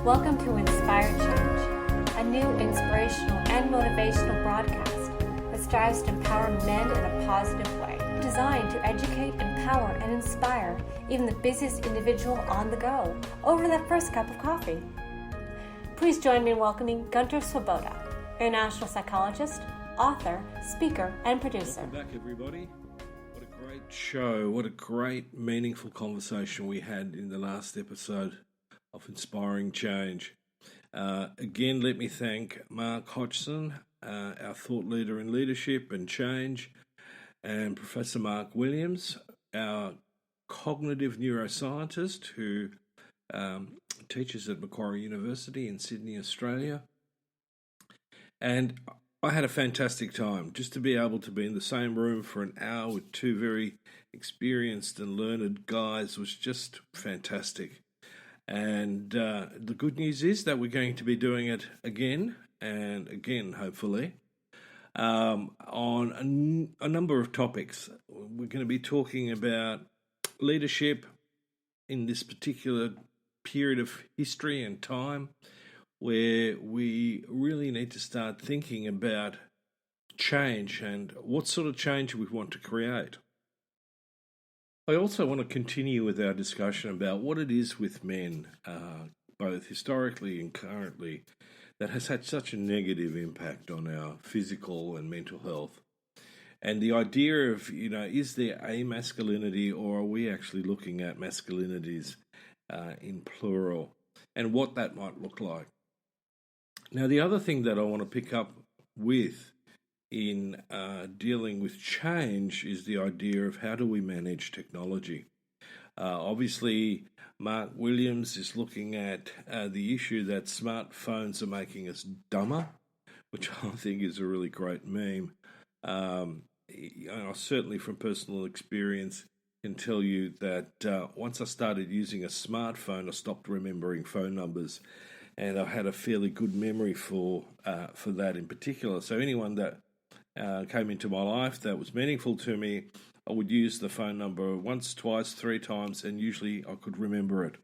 Welcome to Inspired Change, a new inspirational and motivational broadcast that strives to empower men in a positive way, designed to educate, empower, and inspire even the busiest individual on the go over that first cup of coffee. Please join me in welcoming Gunter, international psychologist, author, speaker, and producer. Welcome back, everybody. What a great show. What a great, meaningful conversation we had in the last episode of Inspiring Change. Again, let me thank Mark Hodgson, our thought leader in leadership and change, and Professor Mark Williams, our cognitive neuroscientist who teaches at Macquarie University in Sydney, Australia. And I had a fantastic time just to be able to be in the same room for an hour with two very experienced and learned guys was just fantastic. And the good news is that we're going to be doing it again and again, hopefully, on a number of topics. We're going to be talking about leadership in this particular period of history and time where we really need to start thinking about change and what sort of change we want to create. I also want to continue with our discussion about what it is with men, both historically and currently, that has had such a negative impact on our physical and mental health. And the idea of, is there a masculinity, or are we actually looking at masculinities in plural, and what that might look like. Now, the other thing that I want to pick up with in dealing with change is the idea of how do we manage technology. Obviously, Mark Williams is looking at the issue that smartphones are making us dumber, which I think is a really great meme. I certainly from personal experience can tell you that once I started using a smartphone, I stopped remembering phone numbers, and I had a fairly good memory for that in particular. So anyone that came into my life that was meaningful to me, I would use the phone number once, twice, three times, and usually I could remember it.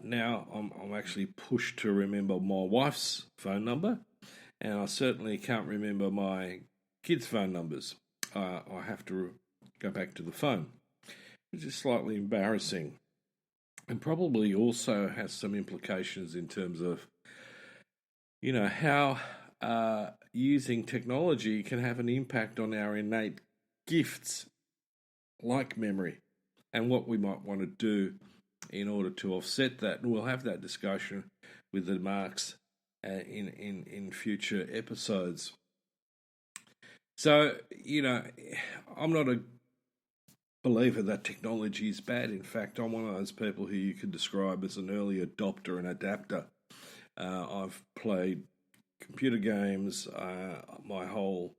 Now I'm actually pushed to remember my wife's phone number, and I certainly can't remember my kids' phone numbers. I have to go back to the phone, which is slightly embarrassing, and probably also has some implications in terms of, how using technology can have an impact on our innate gifts like memory and what we might want to do in order to offset that. And we'll have that discussion with the Marks in future episodes. So, I'm not a believer that technology is bad. In fact, I'm one of those people who you could describe as an early adopter and adapter. I've played computer games. My whole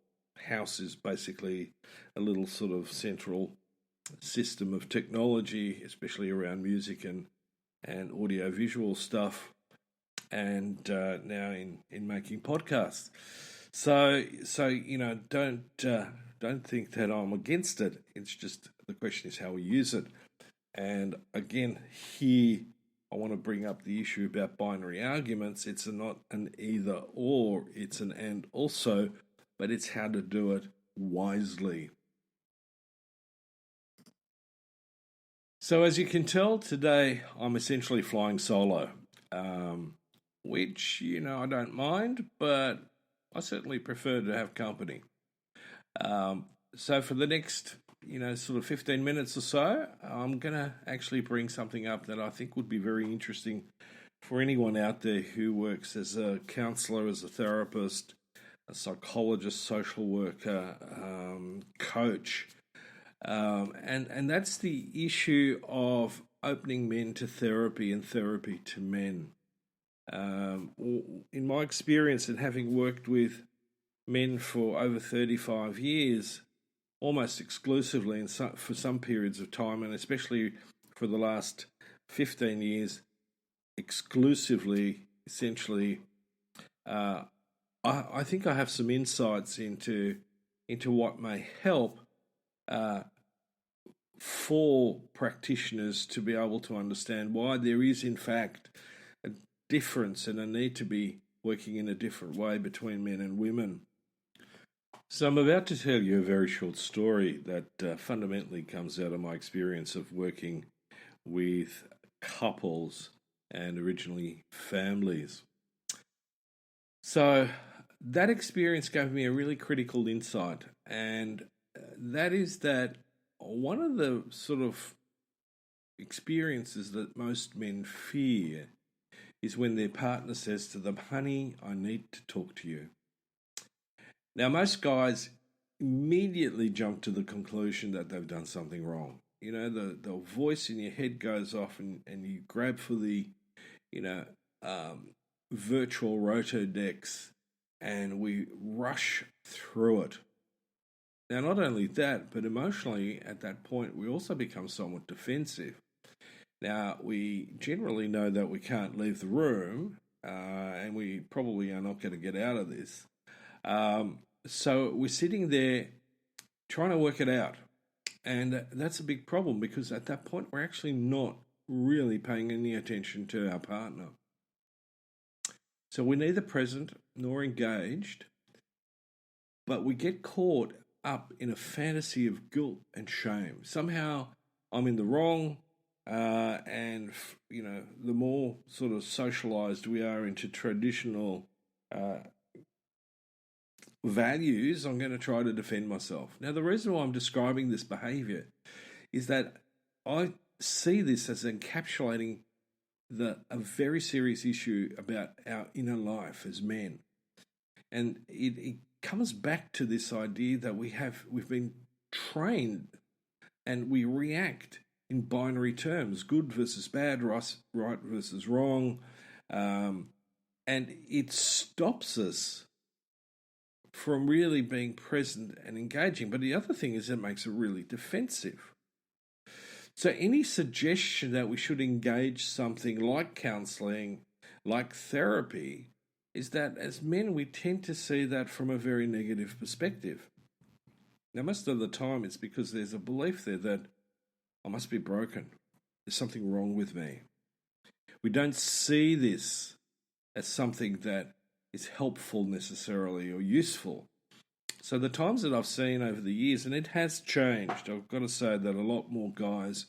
house is basically a little sort of central system of technology, especially around music and audio-visual stuff, and now in making podcasts. So don't think that I'm against it. It's just the question is how we use it. And again, here I want to bring up the issue about binary arguments. It's not an either or, it's an and also, but it's how to do it wisely. So as you can tell, today I'm essentially flying solo, which, I don't mind, but I certainly prefer to have company. So for the next, sort of 15 minutes or so, I'm going to actually bring something up that I think would be very interesting for anyone out there who works as a counsellor, as a therapist, a psychologist, social worker, coach. And that's the issue of opening men to therapy and therapy to men. In my experience and having worked with men for over 35 years, almost exclusively and for some periods of time, and especially for the last 15 years, exclusively, essentially, I think I have some insights into what may help for practitioners to be able to understand why there is, in fact, difference and a need to be working in a different way between men and women. So I'm about to tell you a very short story that fundamentally comes out of my experience of working with couples and originally families. So that experience gave me a really critical insight, and that is that one of the sort of experiences that most men fear is when their partner says to them, "Honey, I need to talk to you." Now, most guys immediately jump to the conclusion that they've done something wrong. You know, the voice in your head goes off and you grab for the, you know, virtual Rolodex and we rush through it. Now, not only that, but emotionally at that point, we also become somewhat defensive. Now, we generally know that we can't leave the room and we probably are not going to get out of this. So we're sitting there trying to work it out. And that's a big problem because at that point, we're actually not really paying any attention to our partner. So we're neither present nor engaged, but we get caught up in a fantasy of guilt and shame. Somehow I'm in the wrong, and you know, the more sort of socialized we are into traditional values, I'm going to try to defend myself. Now, the reason why I'm describing this behavior is that I see this as encapsulating a very serious issue about our inner life as men. And it comes back to this idea that we've been trained and we react in binary terms, good versus bad, right versus wrong, and it stops us from really being present and engaging. But the other thing is it makes it really defensive. So any suggestion that we should engage something like counselling, like therapy, is that as men we tend to see that from a very negative perspective. Now, most of the time it's because there's a belief there that I must be broken. There's something wrong with me. We don't see this as something that is helpful necessarily or useful. So the times that I've seen over the years, and it has changed, I've got to say that a lot more guys,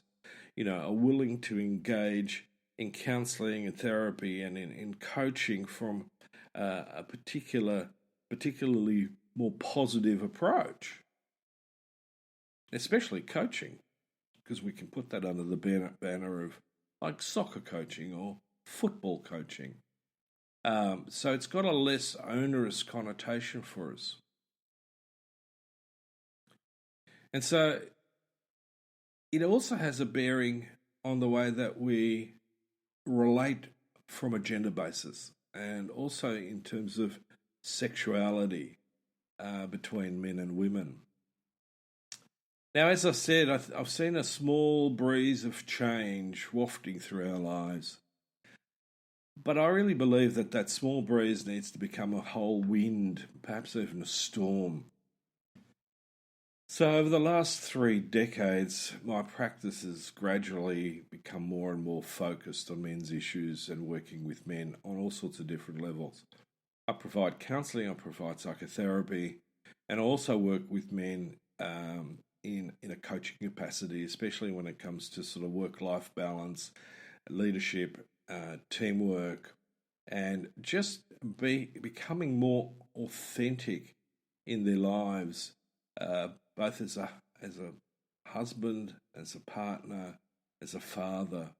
you know, are willing to engage in counselling and therapy and in coaching from a particularly more positive approach, especially coaching, because we can put that under the banner of like soccer coaching or football coaching. So it's got a less onerous connotation for us. And so it also has a bearing on the way that we relate from a gender basis and also in terms of sexuality between men and women. Now, as I said, I've seen a small breeze of change wafting through our lives. But I really believe that small breeze needs to become a whole wind, perhaps even a storm. So over the last 3 decades, my practice has gradually become more and more focused on men's issues and working with men on all sorts of different levels. I provide counselling, I provide psychotherapy, and I also work with men in a coaching capacity, especially when it comes to sort of work-life balance, leadership, teamwork, and just becoming more authentic in their lives, both as a husband, as a partner, as a father.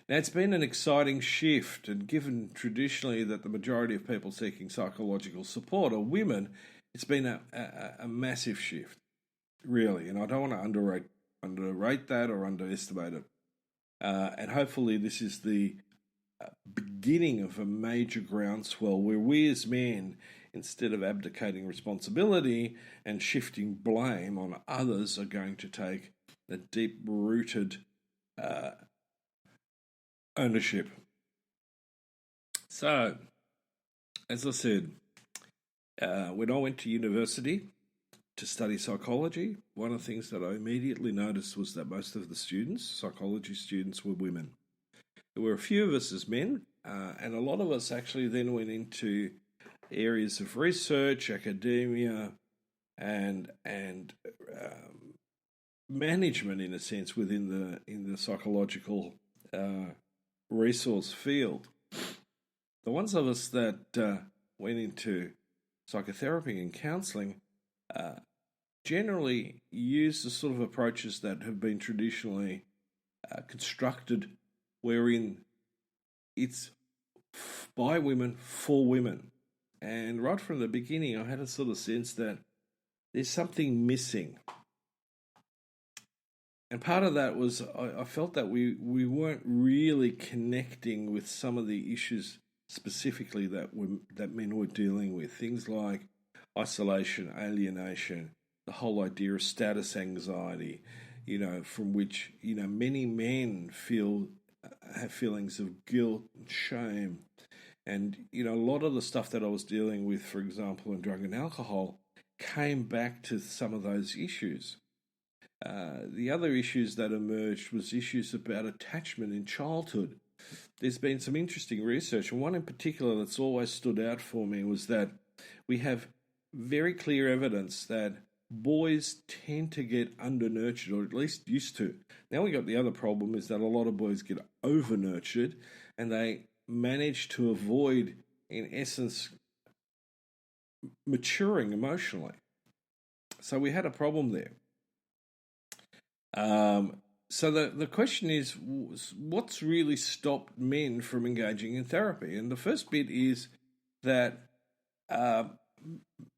Now, it's been an exciting shift, and given traditionally that the majority of people seeking psychological support are women, it's been a massive shift, really, and I don't want to underrate that or underestimate it. And hopefully this is the beginning of a major groundswell where we as men, instead of abdicating responsibility and shifting blame on others, are going to take a deep-rooted ownership. So, as I said, when I went to university to study psychology, one of the things that I immediately noticed was that most of the students, psychology students, were women. There were a few of us as men, And a lot of us actually then went into areas of research, academia, and management, in a sense, within the psychological resource field. The ones of us that went into psychotherapy and counselling generally use the sort of approaches that have been traditionally constructed, wherein it's by women for women. And right from the beginning, I had a sort of sense that there's something missing. And part of that was I felt that we weren't really connecting with some of the issues specifically that men were dealing with. Things like isolation, alienation, the whole idea of status anxiety, from which, many men have feelings of guilt and shame. And, a lot of the stuff that I was dealing with, for example, in drug and alcohol, came back to some of those issues. The other issues that emerged was issues about attachment in childhood. There's been some interesting research, and one in particular that's always stood out for me was that we have very clear evidence that boys tend to get under-nurtured, or at least used to. Now we got the other problem is that a lot of boys get over-nurtured, and they manage to avoid, in essence, maturing emotionally. So we had a problem there. So the question is, what's really stopped men from engaging in therapy? And the first bit is that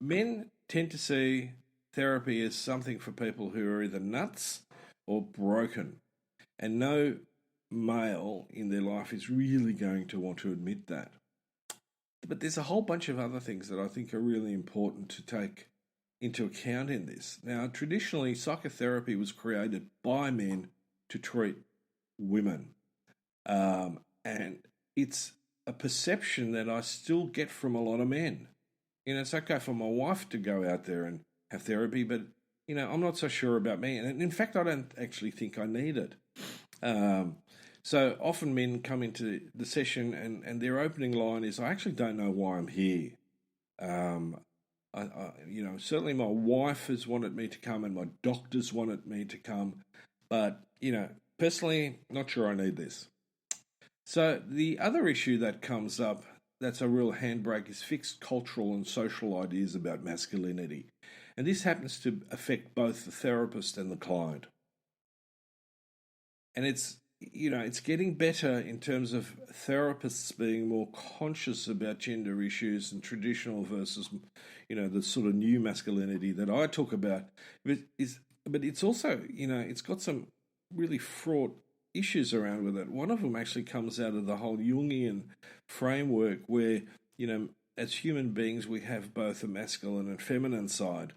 men tend to see therapy as something for people who are either nuts or broken. And no male in their life is really going to want to admit that. But there's a whole bunch of other things that I think are really important to take into account in this. Now, traditionally, psychotherapy was created by men to treat women. And it's a perception that I still get from a lot of men. It's okay for my wife to go out there and have therapy, but, I'm not so sure about me. And in fact, I don't actually think I need it. So often men come into the session and their opening line is, I actually don't know why I'm here. Certainly my wife has wanted me to come and my doctors wanted me to come, but, personally, not sure I need this. So the other issue that comes up that's a real handbrake is fixed cultural and social ideas about masculinity. And this happens to affect both the therapist and the client. And it's getting better in terms of therapists being more conscious about gender issues and traditional versus, the sort of new masculinity that I talk about. But it's also, it's got some really fraught issues around with it. One of them actually comes out of the whole Jungian framework where, as human beings, we have both a masculine and feminine side.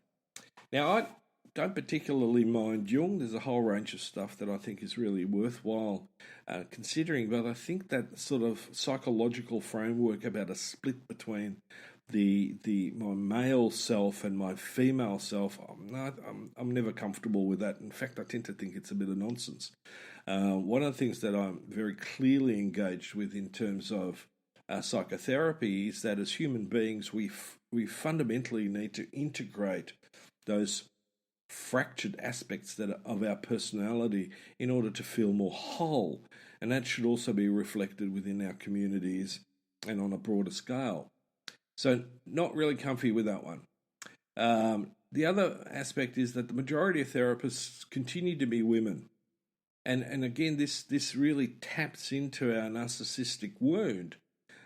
Now, I don't particularly mind Jung. There's a whole range of stuff that I think is really worthwhile considering, but I think that sort of psychological framework about a split between my male self and my female self, I'm never comfortable with that. In fact, I tend to think it's a bit of nonsense. One of the things that I'm very clearly engaged with in terms of psychotherapy is that as human beings, we fundamentally need to integrate those fractured aspects of our personality in order to feel more whole. And that should also be reflected within our communities and on a broader scale. So not really comfy with that one. The other aspect is that the majority of therapists continue to be women. And again, this really taps into our narcissistic wound.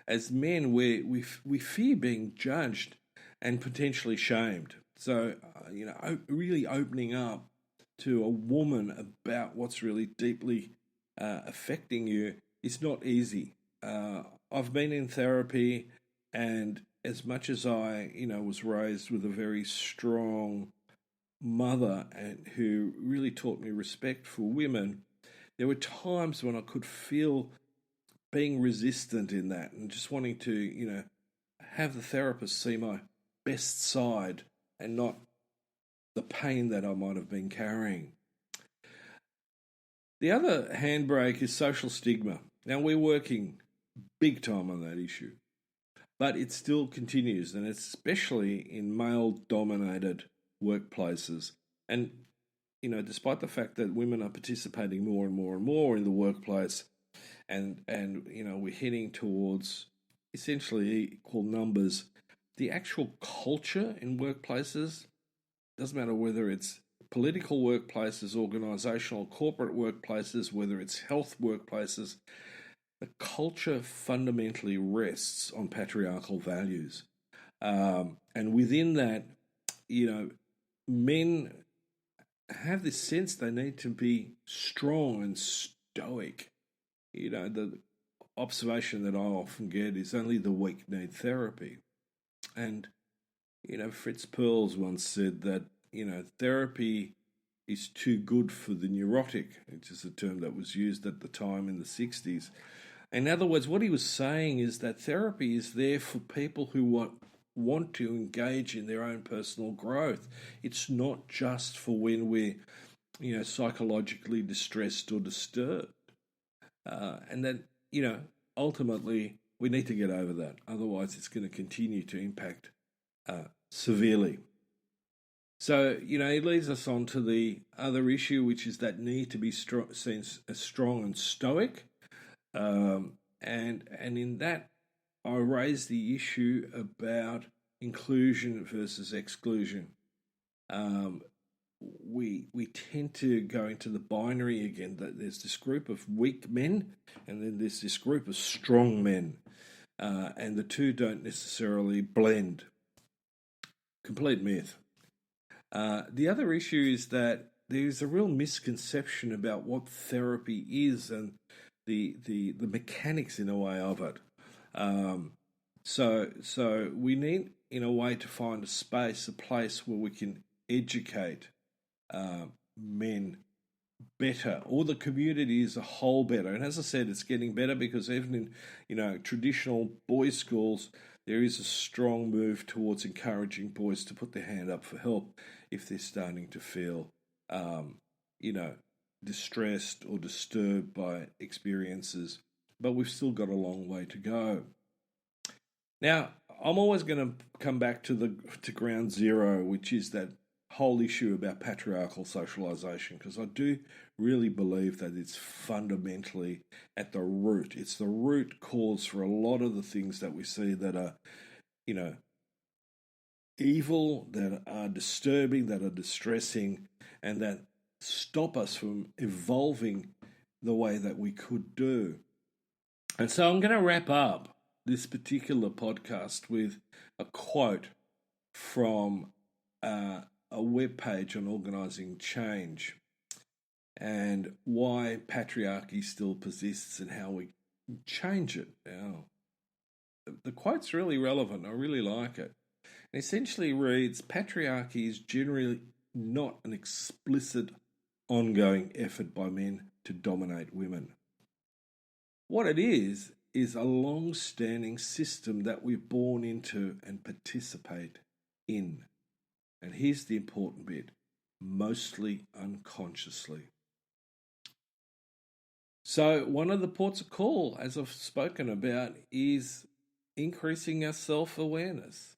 As men, we fear being judged and potentially shamed. So, really opening up to a woman about what's really deeply affecting you is not easy. I've been in therapy, and as much as I, was raised with a very strong mother and who really taught me respect for women, there were times when I could feel being resistant in that and just wanting to, have the therapist see my best side and not the pain that I might have been carrying. The other handbrake is social stigma. Now, we're working big time on that issue. But it still continues, and especially in male-dominated workplaces. And, despite the fact that women are participating more and more and more in the workplace, and we're heading towards essentially equal numbers, the actual culture in workplaces, doesn't matter whether it's political workplaces, organisational, corporate workplaces, whether it's health workplaces, the culture fundamentally rests on patriarchal values. And within that, men have this sense they need to be strong and stoic. The observation that I often get is only the weak need therapy. And, Fritz Perls once said that, therapy is too good for the neurotic, which is a term that was used at the time in the 60s. In other words, what he was saying is that therapy is there for people who want to engage in their own personal growth. It's not just for when we're, psychologically distressed or disturbed. And that, ultimately we need to get over that. Otherwise, it's going to continue to impact severely. So, it leads us on to the other issue, which is that need to be seen as strong and stoic. And in that, I raise the issue about inclusion versus exclusion. We tend to go into the binary again, that there's this group of weak men and then there's this group of strong men, and the two don't necessarily blend. Complete myth. The other issue is that there's a real misconception about what therapy is and the mechanics in a way of it. So we need, in a way, to find a space, a place where we can educate men better, or the community as a whole better. And as I said, it's getting better because even in traditional boys' schools, there is a strong move towards encouraging boys to put their hand up for help if they're starting to feel, distressed or disturbed by experiences. But we've still got a long way to go. Now, I'm always going to come back to ground zero, which is that whole issue about patriarchal socialization, because I do really believe that it's fundamentally at the root. It's the root cause for a lot of the things that we see that are, evil, that are disturbing, that are distressing, and that stop us from evolving the way that we could do. And so I'm going to wrap up this particular podcast with a quote from a webpage on organising change and why patriarchy still persists and how we change it. Now, the quote's really relevant. I really like it. It essentially reads, patriarchy is generally not an explicit ongoing effort by men to dominate women. What it is a long-standing system that we're born into and participate in. And here's the important bit, mostly unconsciously. So one of the ports of call, as I've spoken about, is increasing our self-awareness.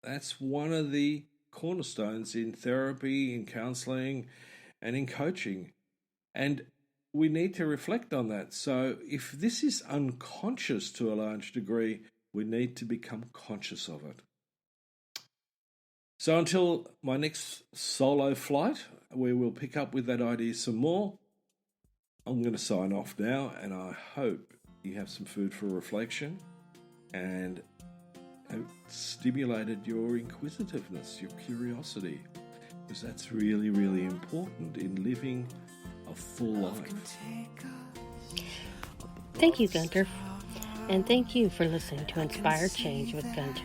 That's one of the cornerstones in therapy, in counselling, and in coaching. And we need to reflect on that. So if this is unconscious to a large degree, we need to become conscious of it. So until my next solo flight, where we'll pick up with that idea some more, I'm going to sign off now, and I hope you have some food for reflection and have stimulated your inquisitiveness, your curiosity, because that's really, really important in living a full life. Thank you, Gunter, and thank you for listening to Inspire Change with Gunter.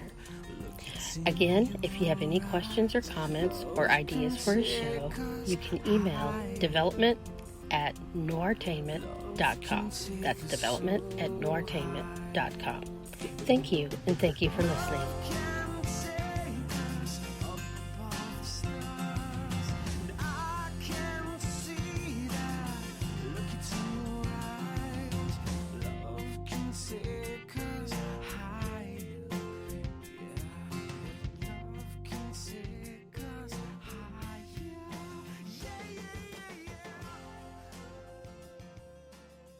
Again, if you have any questions or comments or ideas for a show, you can email development@noirtainment.com. That's development@noirtainment.com. Thank you, and thank you for listening.